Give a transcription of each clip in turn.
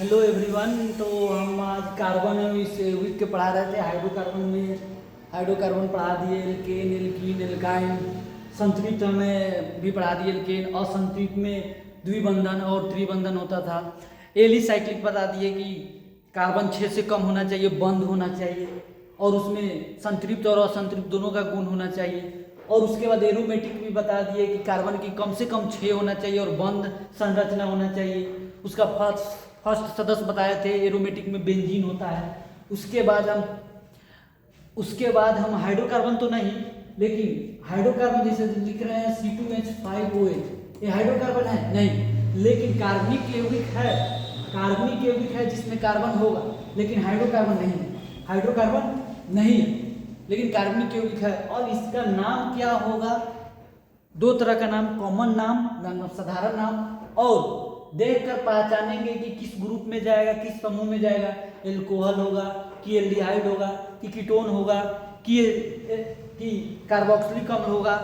Hello everyone. तो हम आज कार्बन इस वीक के पढ़ा रहे थे। हाइड्रोकार्बन में हाइड्रोकार्बन पढ़ा दिए, एल्केन, एल्कीन, एल्काइन। संतृप्त में भी पढ़ा दिए एल्केन। असंतृप्त में द्विबंधन और त्रिबंधन होता था। एलिसाइक्लिक बता दिए कि कार्बन 6 से कम होना चाहिए, बंद होना चाहिए, और उसमें संतृप्त और असंतृप्त दोनों का गुण होना चाहिए। और उसके बाद एरोमेटिक भी बता दिए कि कार्बन की कम से कम 6 होना चाहिए और बंद संरचना होना चाहिए। उसका फर्स्ट सदस्य बताए थे, एरोमेटिक में बेंजीन होता है। उसके बाद हम हाइड्रोकार्बन तो नहीं, लेकिन हाइड्रोकार्बन जैसे लिख रहे हैं C2H5OH, ये हाइड्रोकार्बन है नहीं, लेकिन कार्बनिक यौगिक है। कार्बनिक यौगिक है जिसमें कार्बन होगा, लेकिन हाइड्रोकार्बन नहीं है। हाइड्रोकार्बन नहीं है लेकिन कार्बनिक यौगिक है। और इसका नाम क्या होगा? दो तरह का नाम, कॉमन नाम, साधारण नाम, और देखकर पहचानेंगे कि किस ग्रुप में जाएगा, किस समूह में जाएगा। एल्कोहल होगा कि एल्डिहाइड होगा कि कीटोन होगा कि कार्बोक्सिलिक अम्ल होगा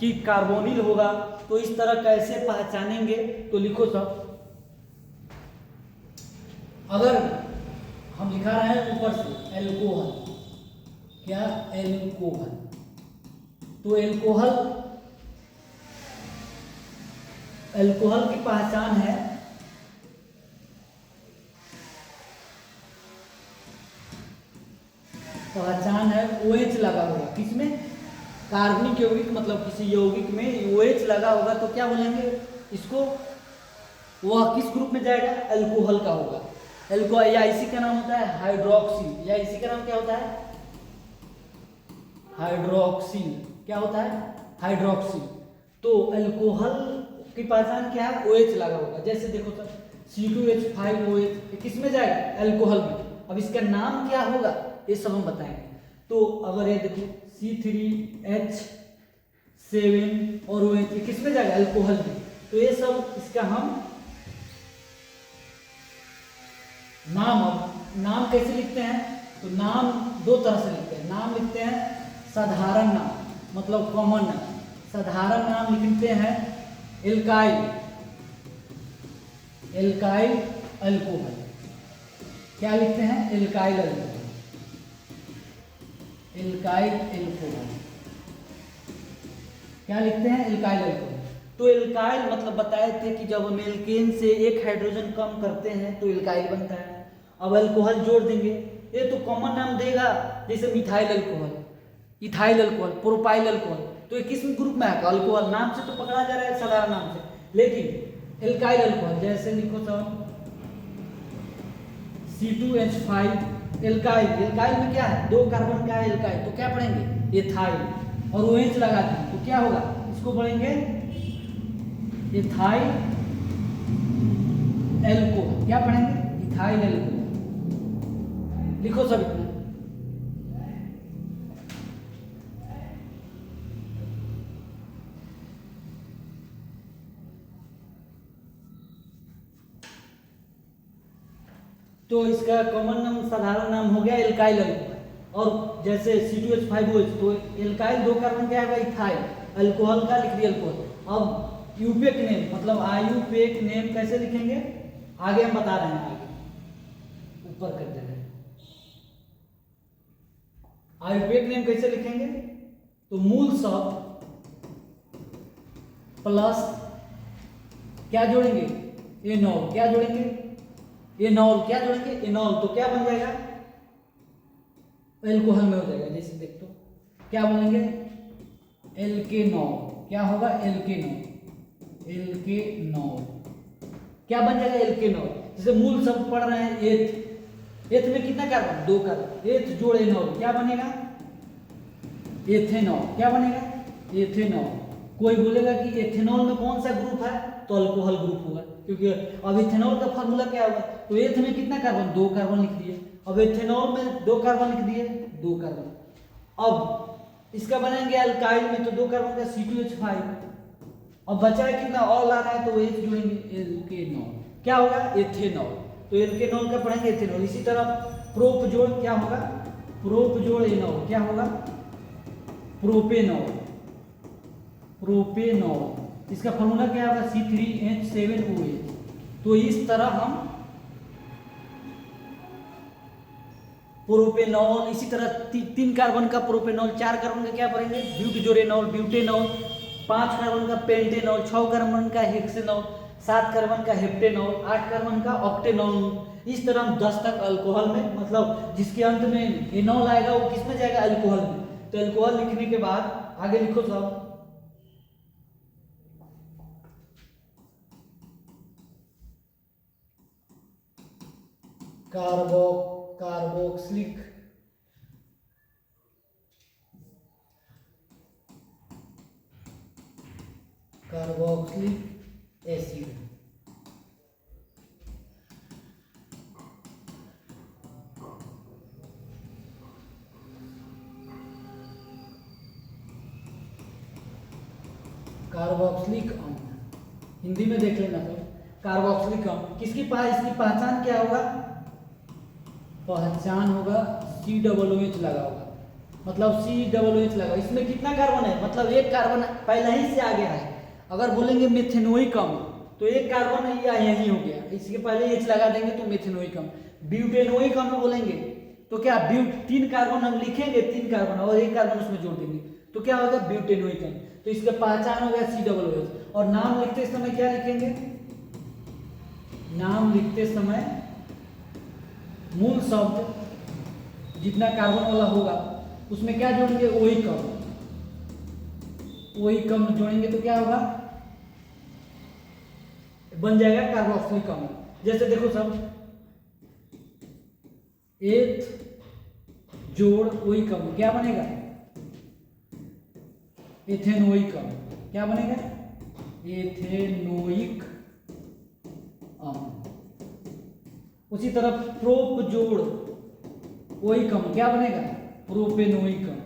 कि कार्बोनिल होगा। तो इस तरह कैसे पहचानेंगे? तो लिखो सब। अगर हम लिखा रहे हैं ऊपर से एल्कोहल, क्या एल्कोहल, तो एल्कोहल की पहचान है OH लगा होगा। किसमें? कार्बनिक यौगिक, मतलब किसी यौगिक में OH लगा होगा तो क्या बोलेंगे इसको? वह किस ग्रुप में जाएगा? एल्कोहल का होगा। एल्कोहल या इसी का नाम होता है हाइड्रोक्सिल, या इसी का नाम क्या होता है? हाइड्रोक्सिल। क्या होता है? हाइड्रोक्सिल। तो एल्कोहल की पहचान क्या है? OH लगा होगा। जैसे देखो सर, C2H5OH किस में जाएगा? एल्कोहल में। अब इसका नाम क्या होगा ये सब हम बताएंगे। तो अगर ये देखो C3H7 और OH किस में जाएगा? एल्कोहल में। तो ये सब इसका हम नाम कैसे लिखते हैं? तो नाम दो तरह से लिखते हैं। नाम लिखते हैं साधारण नाम, मतलब कॉमन नाम। साधारण नाम लिखते हैं एल्काइल अल्कोहल। क्या लिखते हैं? Alkyl alcohol. क्या लिखते हैं? Alkyl alcohol. तो एल्काइल मतलब बताए थे कि जब हम एल्केन से एक हाइड्रोजन कम करते हैं तो एल्काइल बनता है। अब अल्कोहल जोड़ देंगे, ये तो कॉमन नाम देगा, जैसे methyl alcohol, ethyl alcohol, propyl alcohol. तो ये किस ग्रुप में आएगा? अल्कोहल। नाम से तो पकड़ा जा रहा है साधारण नाम से, लेकिन एल्काइल अल्कोहल जैसे लिखो सब C2H5 एल्काइल। एल्काइल में क्या है? दो कार्बन का है एल्काइल, तो क्या पढ़ेंगे? एथाइल। और OH लगा दें तो क्या होगा? इसको पढ़ेंगे इथाइल एल्कोहल। क्या पढ़ेंगे? Ethyl alcohol. लिखो सब इतना। तो इसका कॉमन नाम, साधारण नाम हो गया एल्काइल अल्कोहल। और जैसे C2H5OH, तो एल्काइल दो कार्बन क्या है? इथाइल। अल्कोहल का लिख दिया अल्कोहल। अब यूपेक नेम, मतलब आयुपेक नेम कैसे लिखेंगे आगे हम बता रहे हैं। आगे ऊपर कर दे रहे हैं। आयुपेक नेम कैसे लिखेंगे? तो मूल शब्द प्लस क्या जोड़ेंगे? एनॉल। क्या जोड़ेंगे? एनॉल। क्या जोड़ेंगे? एनॉल। तो क्या बन जाएगा? एल्कोहल में हो जाएगा। जैसे देख तो क्या बोलेंगे? एल्केनॉल। क्या होगा? एल्केनॉल। क्या बन जाएगा? एल्केनॉल। जैसे मूल शब्द पढ़ रहे हैं एथ। एथ में कितना कार्बन? दो कार्बन। एथ जोड़ एनॉल क्या बनेगा? एथेनॉल। क्या बनेगा? एथेनॉल। कोई बोलेगा कि एथेनॉल में कौन सा ग्रुप है? तो अल्कोहल ग्रुप होगा, क्योंकि अब इथेनॉल का फार्मूला क्या होगा? तो एथ में कितना कार्बन? दो कार्बन लिख दिए। अब एथेनॉल में दो कार्बन लिख दिए, दो कार्बन। अब इसका बनाएंगे अल्काइल में, तो दो कार्बन का C2H5। अब बचा है कितना? ऑल आ रहा है तो OH जोड़ेंगे, एल्केनॉल। क्या होगा? एथेनॉल। तो एल्केनॉल का पढ़ेंगे एथेनॉल। इसी तरह प्रोप जोड़ क्या होगा? प्रोप जोड़ एनॉल क्या होगा? प्रोपेनॉल। इसका फॉर्मूला क्या होगा? C3H7OH। तो इस तरह हम प्रोपेनॉल, इसी तरह 3 कार्बन का प्रोपेनॉल, 4 कार्बन का क्या पढ़ेंगे ब्यूटजोरेनॉल, ब्यूटेनॉल, 5 कार्बन का पेंटेनॉल, 6 कार्बन का हेक्सेनॉल, 7 कार्बन का हेप्टेनॉल, 8 कार्बन का ऑक्टेनॉल। इस तरह हम 10 तक अल्कोहल में, मतलब जिसके अंत में एनॉल आएगा वो किस में जाएगा, अल्कोहल में। तो अल्कोहल लिखने के बाद आगे लिखो सब, कार्बोक्सिलिक एसिड। कार्बोक्सिलिक अम्ल हिंदी में देख लेना तो कार्बोक्सिलिक अम्ल इसकी पहचान क्या होगा, पहचान होगा COOH लगा होगा, मतलब COOH लगा। इसमें कितना कार्बन है, मतलब एक कार्बन पहले ही से आ गया है। अगर बोलेंगे मेथेनोइक अम्ल तो एक कार्बन यही हो गया, इसके पहले H लगा देंगे तो मेथेनोइक अम्ल। ब्यूटेनोइक अम्ल बोलेंगे तो क्या 3 कार्बन हम लिखेंगे, 3 कार्बन और एक कार्बन उसमें जोड़ देंगे तो क्या होगा ब्यूटेनोइक अम्ल। तो इसका पहचान हो गया COOH। और नाम लिखते समय क्या लिखेंगे, नाम लिखते समय मूल शब्द जितना कार्बन वाला होगा उसमें क्या जोड़ेंगे, ओइक अम्ल। ओइक अम्ल जोड़ेंगे तो क्या होगा, बन जाएगा कार्बोक्सिलिक अम्ल। जैसे देखो सब, एथ जोड़ ओइक अम्ल क्या बनेगा, एथेनोइक अम्ल। क्या बनेगा, एथेनोइक अम्ल। उसी तरह प्रोप जोड़ ओइक अम्ल क्या बनेगा, प्रोपेनोइक अम्ल।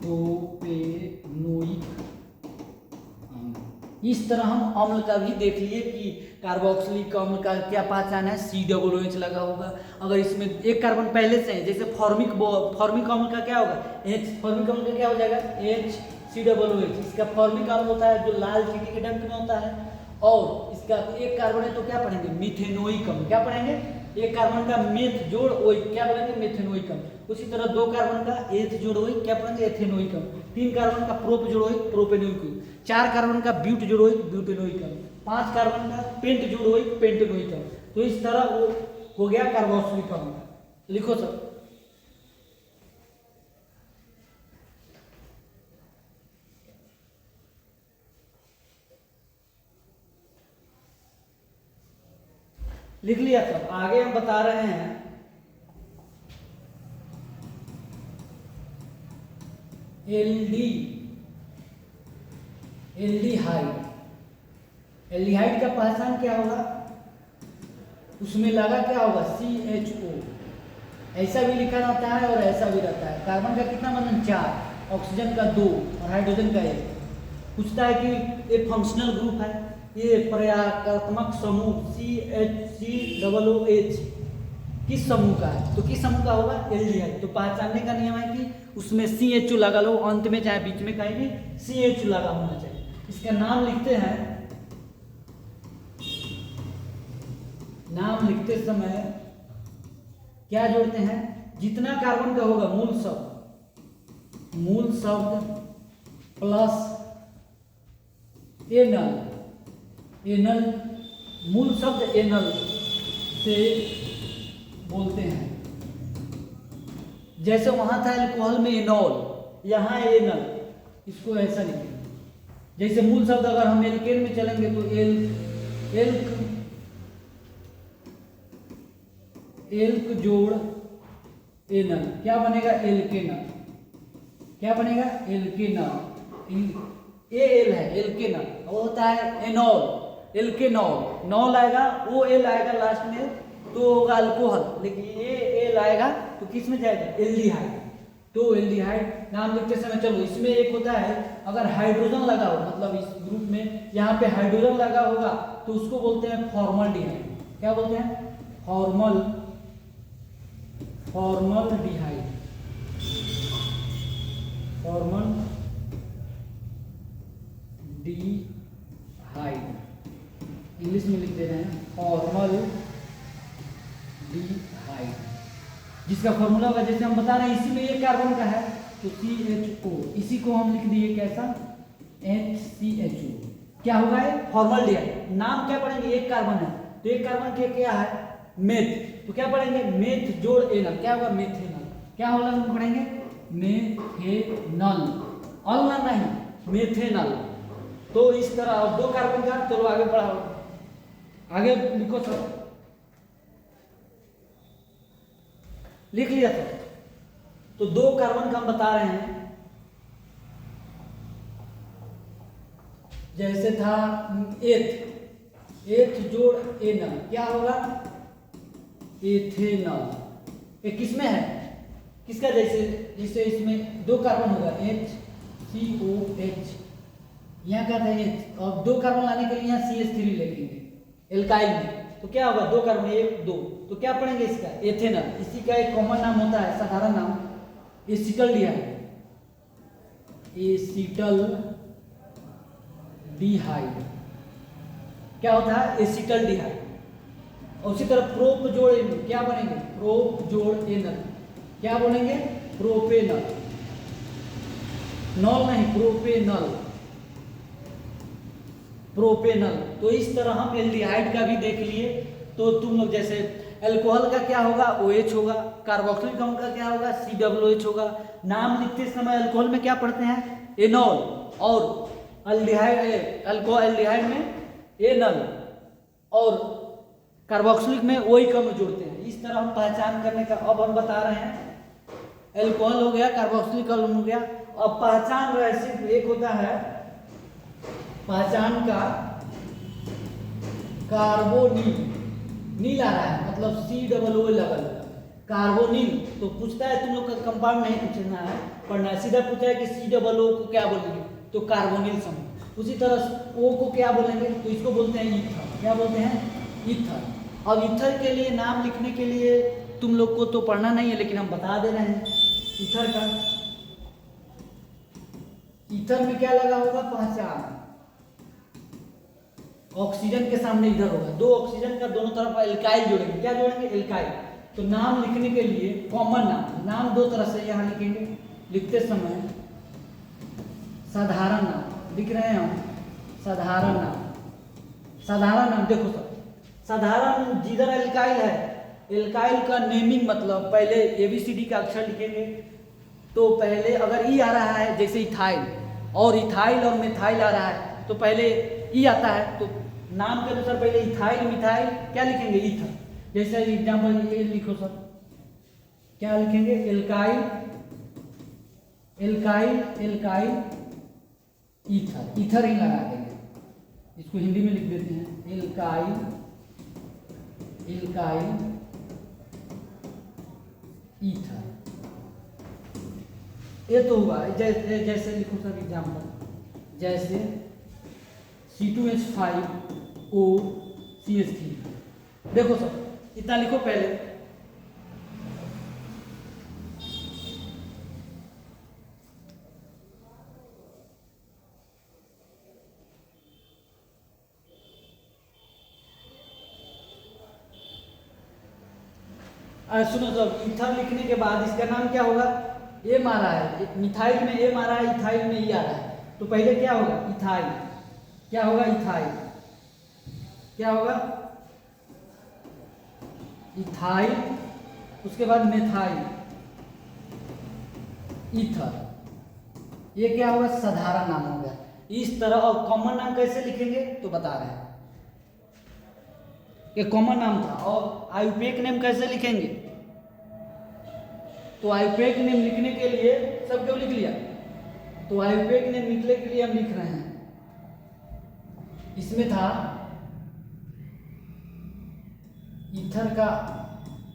प्रोपेनोइक अम्ल। इस तरह हम अम्ल का भी देख लिए कि कार्बोक्सिलिक अम्ल का क्या पहचान है, COOH लगा होगा। अगर इसमें एक कार्बन पहले से है, जैसे फॉर्मिक अम्ल का क्या होगा, H। फॉर्मिक अम्ल का क्या हो जाएगा, HCOOH। इसका फॉर्मिक अम्ल होता है जो लाल चींटी के डंक में होता है। और इसका एक कार्बन है तो क्या पढ़ेंगे, मिथेनोइक अम्ल। क्या पढ़ेंगे, एक कार्बन का मेथ जोड़ ओइक क्या पढ़ेंगे, मेथेनोइक अम्ल। उसी तरह 2 कार्बन का एथ जोड़ ओइक क्या पढ़ेंगे, एथेनोइक अम्ल। 3 कार्बन का प्रोप जोड़ ओइक, प्रोपेनोइक अम्ल। 4 कार्बन का ब्यूट जोड़ ओइक, ब्यूटेनोइक अम्ल। 5 कार्बन का पेंट जोड़ ओइक, पेंटेनोइक अम्ल। तो इस तरह वो हो गया कार्बोक्सिलिक अम्ल। लिखो सब, लिख लिया सब। आगे हम बता रहे हैं एल्डिहाइड का पहचान क्या होगा, उसमें लगा क्या होगा, CHO। ऐसा भी लिखा रहता है और ऐसा भी रहता है। कार्बन का कितना बंधन, 4, ऑक्सीजन का 2 और हाइड्रोजन का 1। पूछता है कि ये फंक्शनल ग्रुप है, ये प्रयागात्मक समूह CHOOH किस समूह का है, तो किस समूह का होगा, एल्डिहाइड। तो पहचानने का नियम है कि उसमें CHO लगा लो, अंत में चाहे बीच में कहीं भी CHO लगा होना चाहिए। इसका नाम लिखते हैं, नाम लिखते समय क्या जोड़ते हैं, जितना कार्बन का होगा मूल शब्द प्लस एनल, मूल शब्द एनल से बोलते हैं। जैसे वहां था अल्कोहल में एनॉल, यहाँ एनल, इसको ऐसा लिखेंगे। जैसे मूल शब्द अगर हम एल्केन में चलेंगे तो एल्क जोड़ एनल क्या बनेगा, एल्केनल। क्या बनेगा, एल्केनल। एल है एल्केनल, वो होता है एनॉल, एल्केनॉल। नॉल आएगा, ओ एल आएगा लास्ट में तो होगा अल्कोहल, लेकिन ये एल आएगा तो किस में जाएगा, एल्डिहाइड। तो एल्डिहाइड नाम लिखते समय चलो, इसमें एक होता है अगर हाइड्रोजन लगा हो, मतलब इस ग्रुप में यहाँ पे हाइड्रोजन लगा होगा तो उसको बोलते हैं फॉर्मल्डिहाइड। क्या बोलते हैं, फॉर्मल्डिहाइड। फॉर्मल्डिहाइड में लिख दे रहे हैं फॉर्मल डिहाइड, जिसका फॉर्मूला होगा जैसे हम बता रहे हैं इसी में एक कार्बन का है तो CHO, इसी को हम लिख दिए कैसा HCHO। क्या होगा ये फॉर्मल डिहाइड। नाम क्या पढ़ेंगे, एक कार्बन है तो एक कार्बन के क्या है मेथ, तो क्या पढ़ेंगे मेथ जोड़ एनल, क्या होगा मेथेनल। क्या होगा हम पढ़ेंगे मेथेनल, अल नहीं मेथेनल। तो इस तरह और दो कार्बन का, चलो आगे बढ़ाओ, आगे लिखो सब, लिख लिया था। तो दो कार्बन का हम बता रहे हैं, जैसे था एथ जोड़ एनल, क्या होगा एथेनल। ये किसमें है, किसका जैसे जैसे इसमें दो कार्बन होगा HCOH, यहाँ क्या था H, और दो कार्बन लाने के लिए यहाँ CH3 लिखेंगे एल्काइल में, तो क्या होगा दो कार्बन एक दो, तो क्या पढ़ेंगे इसका एथेनल। इसी का एक कॉमन नाम होता है साधारण नाम एसिटल डिहाइड, एसिटल डिहाइड क्या होता है एसिटल डिहाइड। और उसी तरह प्रोप जोड़ एनल क्या बनेंगे प्रोप जोड़ एनल, क्या बोलेंगे प्रोपेनल, नॉल नहीं प्रोपेनल, प्रोपेनल। तो इस तरह हम एल्डिहाइड का भी देख लिए। तो तुम लोग जैसे अल्कोहल का क्या होगा OH होगा, कार्बोक्सिलिक अम्ल का क्या होगा COOH होगा। नाम लिखते समय अल्कोहल में क्या पढ़ते हैं एनॉल, और एल्डिहाइड एल्डिहाइड में एनल, और कार्बोक्सिलिक में OH का जोड़ते हैं। इस तरह हम पहचान करने का अब हम बता रहे हैं। अल्कोहल हो गया, कार्बोक्सिलिक अम्ल हो गया। अब पहचान रहे सिर्फ एक होता है पहचान का कार्बोनिल, नील आ रहा है मतलब COO लगल कार्बोनिल। तो पूछता है तुम लोग का कंपाउंड नहीं पूछना है पढ़ना है, सीधा पूछा है कि COO को क्या बोलेंगे तो कार्बोनिल समूह। उसी तरह O को क्या बोलेंगे तो इसको बोलते हैं ईथर, क्या बोलते हैं ईथर। अब ईथर के लिए नाम लिखने के लिए तुम लोग को तो पढ़ना नहीं है लेकिन हम बता दे रहे हैं ईथर का। ईथर में क्या लगा होगा पहचान, ऑक्सीजन के सामने इधर होगा, दो ऑक्सीजन का दोनों तरफ एल्काइल जोड़ेंगे, क्या जोड़ेंगे एल्काइल। तो नाम लिखने के लिए कॉमन नाम, नाम दो तरह से यहाँ लिखेंगे, लिखते समय साधारण नाम लिख रहे हैं हम, साधारण नाम। साधारण नाम देखो सब साधारण, जिधर एल्काइल है एल्काइल का नेमिंग मतलब पहले ABCD का अक्षर लिखेंगे। तो पहले अगर ई आ रहा है जैसे इथाइल, और इथाइल और मिथाइल आ रहा है तो पहले ई आता है, तो नाम के अनुसार पहले इथाइल मिथाइल क्या लिखेंगे ईथर। जैसे एग्जांपल ये लिखो सर, क्या लिखेंगे alkyl alkyl alkyl ether, ether ही लगा देंगे। इसको हिंदी में लिख देते हैं एल्काइल एल्काइल ईथर। ये तो हुआ जैसे जैसे लिखो सर एग्जांपल, जैसे C2H5O CH3। देखो सर इतना लिखो पहले, सुनो सब, ईथर लिखने के बाद इसका नाम क्या होगा एम आ रहा है, मिथाइल में एम आ रहा है, इथाइल में ई आ रहा है, तो पहले क्या होगा इथाइल, क्या होगा इथाइल, क्या होगा इथाइल, उसके बाद मेथाइल ईथर, ये क्या होगा साधारण नाम हो गया। इस तरह। और कॉमन नाम कैसे लिखेंगे तो बता रहे हैं, ये कॉमन नाम था। और आयुपेक नेम कैसे लिखेंगे, तो आयुपेक नेम लिखने के लिए सब क्यों लिख लिया, तो आयुपेक नेम लिखने के लिए हम लिख रहे हैं, इसमें था ईथर का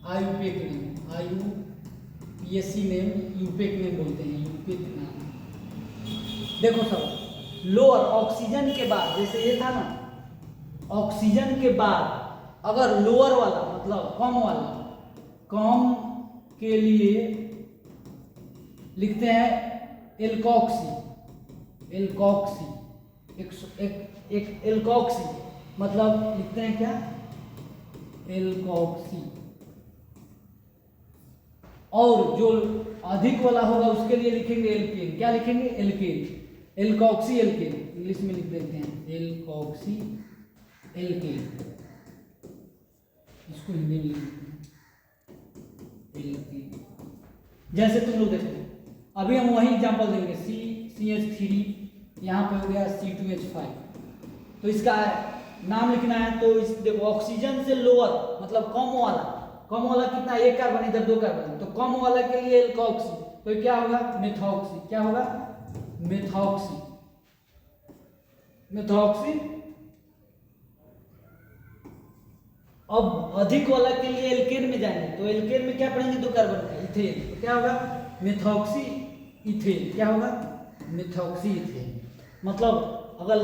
IUPAC name, IUPAC name, IUPAC name बोलते हैं, यूपेक नाम। देखो सब लोअर ऑक्सीजन के बाद, जैसे ये था ना ऑक्सीजन के बाद अगर लोअर वाला मतलब कम वाला, कम के लिए लिखते हैं एल्कोक्सी, एल्कोक्सी एक एल्कोक्सी, मतलब लिखते हैं क्या, एल्कोक्सी। और जो अधिक वाला होगा उसके लिए लिखेंगे एल्केन। क्या लिखेंगे, एल्केन, एल्कोक्सी एल्केन, इंग्लिश में लिख देते हैं एल्कोक्सी एल्केन, इसको हिंदी में लिख देते हैं एल्केन। जैसे तुम लोग देखो, अभी हम वही एग्जांपल देंगे, CH3 यहाँ पे हो गया C2H5, तो इसका नाम लिखना है। तो इस देखो ऑक्सीजन से लोअर मतलब कम वाला कितना, एक कार्बन, इधर दो कार्बन, तो कम वाला के लिए एल्कोक्सी, तो क्या होगा, मेथॉक्सी। क्या होगा, मेथॉक्सी, मेथॉक्सी। अब अधिक वाला के लिए एल्केन में जाएंगे, तो एल्केन में क्या पढ़ेंगे, दो कार्बन का, इथेन, तो क्या होगा, मेथॉक्सी इथेन। क्या होगा, मेथॉक्सी इथेन। मतलब अगर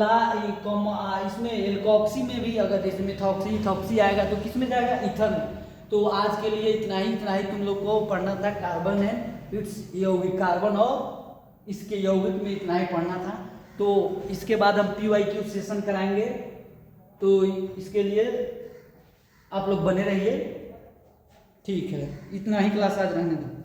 इसमें एल्कोक्सी में भी अगर जैसे मेथॉक्सी इथॉक्सी आएगा तो किस में जाएगा, ईथर में। तो आज के लिए इतना ही तुम लोग को पढ़ना था। कार्बन है इट्स यौगिक, कार्बन और इसके यौगिक में इतना ही पढ़ना था। तो इसके बाद हम PYQ सेशन कराएंगे, तो इसके लिए आप लोग बने रहिए। ठीक है, इतना ही क्लास आज रहने दो।